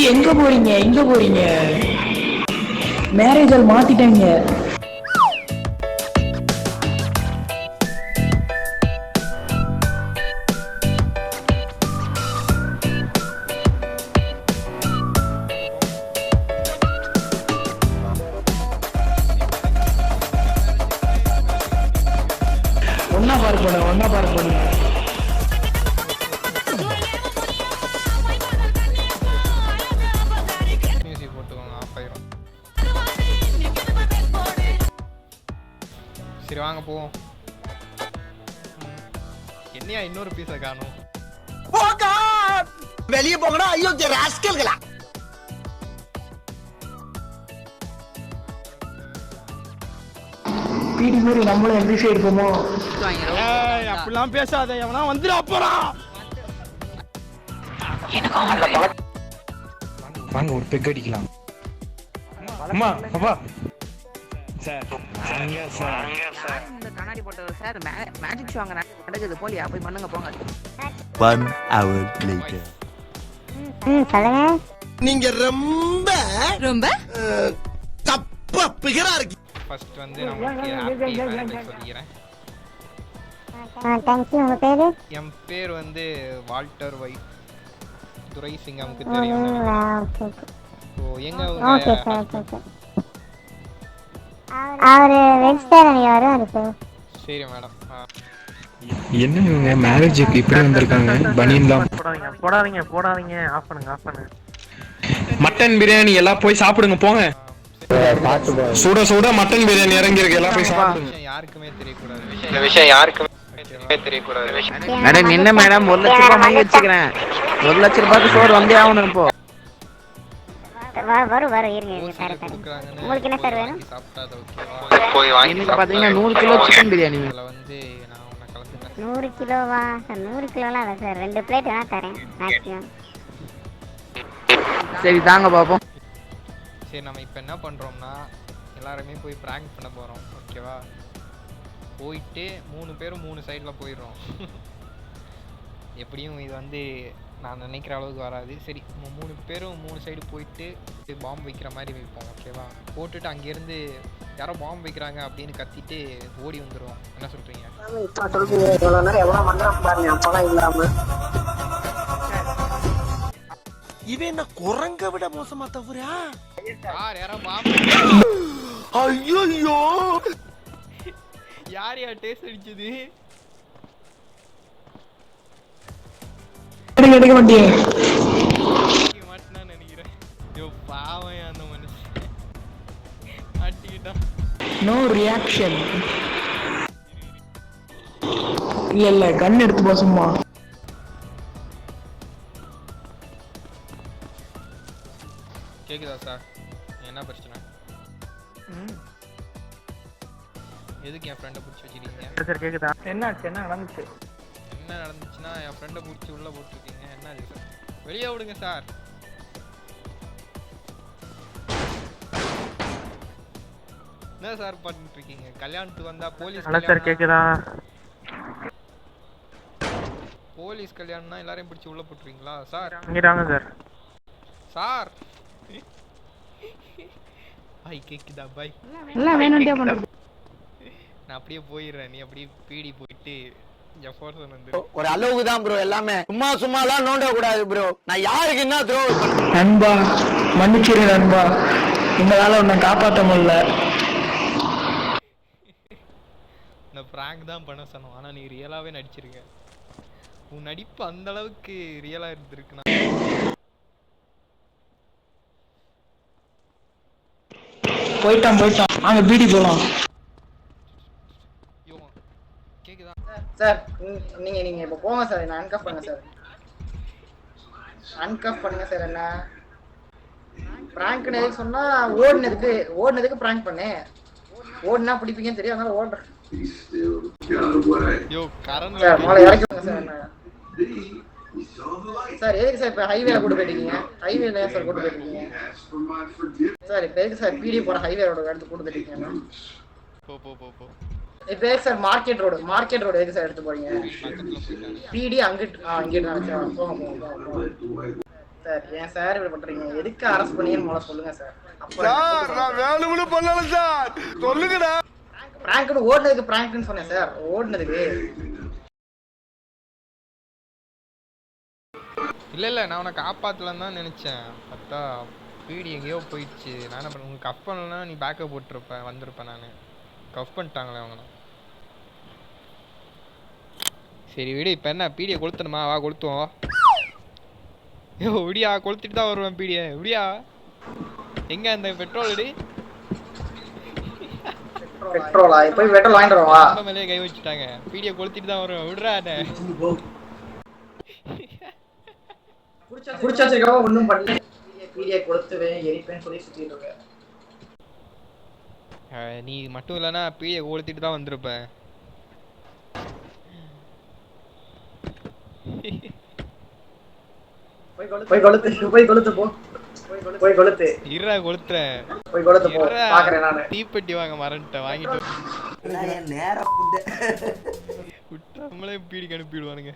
எங்க போறீங்க எங்க போறீங்க? மேரேஜ் ஆல் மாத்திட்டாங்க. ஒன்னா பார்ப்போம். மியூசிக் போட்டுக்கோங்க, ஆஃப் ஆயிரும். சரி வாங்க போவோம். என்னையா இன்னொரு பீஸை காணும்? வெளியே போங்கடா. ஐயோ ராஸ்கல்களா. பீடி மாதிரி நம்மளும் எந்த சைடு போமோ? அப்படிலாம் பேசாத, எவனா வந்துடா போறான். வாங்க ஒரு பெக் அடிக்கலாம். அம்மா அப்பா சார் இந்த கண்ணாடி போட்டவர் சார் மேஜிக் ஷோ அங்க நடக்குது போலியா, போய் பண்ணுங்க போங்க. 1 hour later. சொல்லுங்க. நீங்க ரொம்ப ரொம்ப தப்பா பிகரா இருக்கு. ஃபர்ஸ்ட் வந்து நமக்கு ஹாப்பி மேரேஜ் சொல்லிக்கிறேன். தேங்க்யூ. உங்க பேரு? என் பேர் வந்து வால்டர் ஒயிட். துரை சிங் நமக்கு தெரியும். ஓ எங்க ஓகே சார். அவரு வெஜிடேரியன் வருவாரு சார். சரி மேடம். என்ன இவங்க மேரேஜுக்கு இப்படி வந்திருக்காங்க? பனியன்லாம் போடாதீங்க. ஆஃப் பண்ணுங்க. மட்டன் பிரியாணி எல்லாம் போய் சாப்பிடுங்க போங்க. சுட மட்டன் பிரியாணி இறங்கி இருக்கு, எல்லாம் போய் சாப்பிடுங்க. யாருக்குமே தெரியக்கூடாது இந்த விஷயம், யாருக்குமே தெரியக்கூடாது. மேடம் என்ன மேடம் 1 லட்சம் ரூபாய் வாங்கி வச்சுக்கிறேன். 1 லட்சம் ரூபாய்க்கு சோறு வந்தே ஆகணும். இப்போ வரும் இருங்க சார். உங்களுக்கு என்ன சார் வேணும்? சாப்பிட்டாத ஓகேவா? போய் வாங்கி பாத்தீங்கன்னா 100 கிலோ சிக்கன் பிரியாணி வந்து நான் உன்னை கலந்துக்கிறேன். 100 கிலோவா சார்? 100 கிலோலாம் இல்லை சார், 2 பிளேட் வேணா தரேன் மேக்ஸிமம். சரி தாங்க பாப்போம். சரி நம்ம இப்போ என்ன பண்ணுறோம்னா எல்லாருமே போய் ப்ராங்க் பண்ண போகிறோம், ஓகேவா? போயிட்டு 3 பேரும் 3 சைடில் போயிடுறோம். எப்படியும் இது வந்து நான் நினைக்கிற அளவுக்கு வராது. சரி 3 பேரும் 3 சைடு போயிட்டு பாம்பு வைக்கிற மாதிரி வைப்போம், ஓகேவா? போட்டுட்டு அங்கேருந்து யாரோ பாம்பு வைக்கிறாங்க அப்படின்னு கத்திட்டு ஓடி வந்துடுவோம். என்ன சொல்கிறீங்க? இவன் என்ன குரங்க விட மோசமா தவறா? யாரோ பாம்பு. ஐயோ யார் டேஸ்ட் அடிச்சது? எடுக்க மாட்டேன் நினைக்கிறேன். ஐயோ பாவம் அந்த மனுஷன் மாட்டிக்கிட்டான். No reaction. இல்ல கன் எடுத்து போ சும்மா. கேக்குதா சார்? என்ன பிரச்சனை? எதுக்கு என் ஃப்ரெண்டை பிடிச்சி வச்சிருக்கீங்க? சார் கேக்குதா? என்ன நடந்துச்சு? என்ன நடந்துச்சுன்னா என் ஃப்ரெண்டை பிடிச்சி உள்ள போட்டிருக்கீங்க. என்ன அது சார்? வெளியே விடுங்க சார். என்ன சார் பண்ணிட்டு இருக்கீங்க? கல்யாணத்துக்கு வந்தா போலீஸ் சார் கேக்குதா? போலீஸ் கல்யாணம்னா எல்லாரையும் பிடிச்சி உள்ள போட்டுருவீங்களா சார்? இங்கடாங்க சார். சார் பாய் கேக்குதா? பாய் எல்லாம் வேணும்டே பண்றது. நான் அப்படியே போயிடுறேன். நீ அப்படியே பீடி போயிட்டு ஜெஃபர்சன் வந்து ஒரு அளவுக்கு தான் ப்ரோ. எல்லாமே சும்மாலாம் நோண்ட கூடாது ப்ரோ. நான் யாருக்கு என்ன துரோகம்? நண்பா மன்னிச்சிரு நண்பா, உங்களால உன்னை காப்பாற்ற முடியல. நான் பிராங்க் தான் பண்ண சொன்னோம், ஆனா நீ ரியலாவே நடிச்சிருக்க. உன் நடிப்பு அந்த அளவுக்கு ரியலா இருந்திருக்குன்னா. போயிட்டான் வாங்க பீடி போலாம். கேக்குதா சார்? நீங்க இப்ப போங்க சார். என்ன அன்கஃப் பண்ணுங்க சார். அன்கஃப் பண்ணுங்க சார். என்ன பிராங்க் எதுக்கு சொன்னா ஓடுனதுக்கு பிராங்க் பண்ணு. ஓடுனா பிடிப்பீங்கன்னு தெரியும், அதனால ஓடுறேன். யோ கரண்ட் சார் மேல இறக்குங்க சார். என்ன சார் எதுக்கு சார் இப்ப ஹைவேல கூட்டு போயிட்டீங்க? ஹைவேல சார் கூட்டு போயிட்டீங்க சார். இப்ப எதுக்கு சார் பீடி போற ஹைவே ரோடு எடுத்து கூட்டு போயிட்டீங்க? போ இப்ப எதுக்கு சார் மார்க்கெட் ரோடு எதுக்கு சார் எடுத்து போறீங்க? பீடி அங்கிட்டு நினைச்சேன். போங்க. சார் ஏன் சார் இப்படி பண்றீங்க? எதுக்கு அரெஸ்ட் பண்ணீங்கன்னு முதல்ல சொல்லுங்க சார். நான் வேணும்னு பண்ணல சார். சொல்லுங்கடா. பிராங்க்னு ஓடுனதுக்கு பிராங்க்னு சொன்னேன் சார். ஓடுனதுக்கு இல்லை நான் உனக்கு காப்பாற்றலன்னு தான் நினச்சேன். பார்த்தா பீடி எங்கேயோ போயிடுச்சு. நான் என்ன பண்ண, உங்களுக்கு கஃப் பண்ணலன்னா நீ பேக்கப் போட்டிருப்பேன், வந்திருப்பேன். நான் கஃப் பண்ணிட்டாங்களே அவங்க. சரி விடு, இப்போ என்ன பீடியை கொளுத்தணுமா? வா கொளுத்துவோம். ஐயோ விடியா, கொளுத்திட்டு தான் வருவேன் பீடியை. விடியா எங்க அந்த பெட்ரோல் அடி பெட்ரோலா? போய் பெட்ரோல் வாங்கிட்டு வரவா? நம்ம மேலேயே கை வச்சுட்டாங்க. பீடியை கொளுத்திட்டு தான் வருவேன். விடுறா குடிச்சா வச்சிருக்கவா ஒன்றும் பண்ணல. பீடியை கொளுத்துவேன் எரிப்பேன்னு சொல்லி சுற்றிட்டு இருக்கேன். நீ மட்டும் இல்லைன்னா பீடியை கொளுத்திட்டு தான் வந்திருப்பேன். போய் கொளுத்து போ. போய் கொளுத்து. இருடா கொளுத்துறேன். போய் கொளுத்து போ. பாக்குறேன் நானு. தீப்பெட்டி வாங்க மறந்துட்டேன், வாங்கிட்டு நேரா விட்டு நம்மளே பீடிக்கு அனுப்பிடுவானுங்க.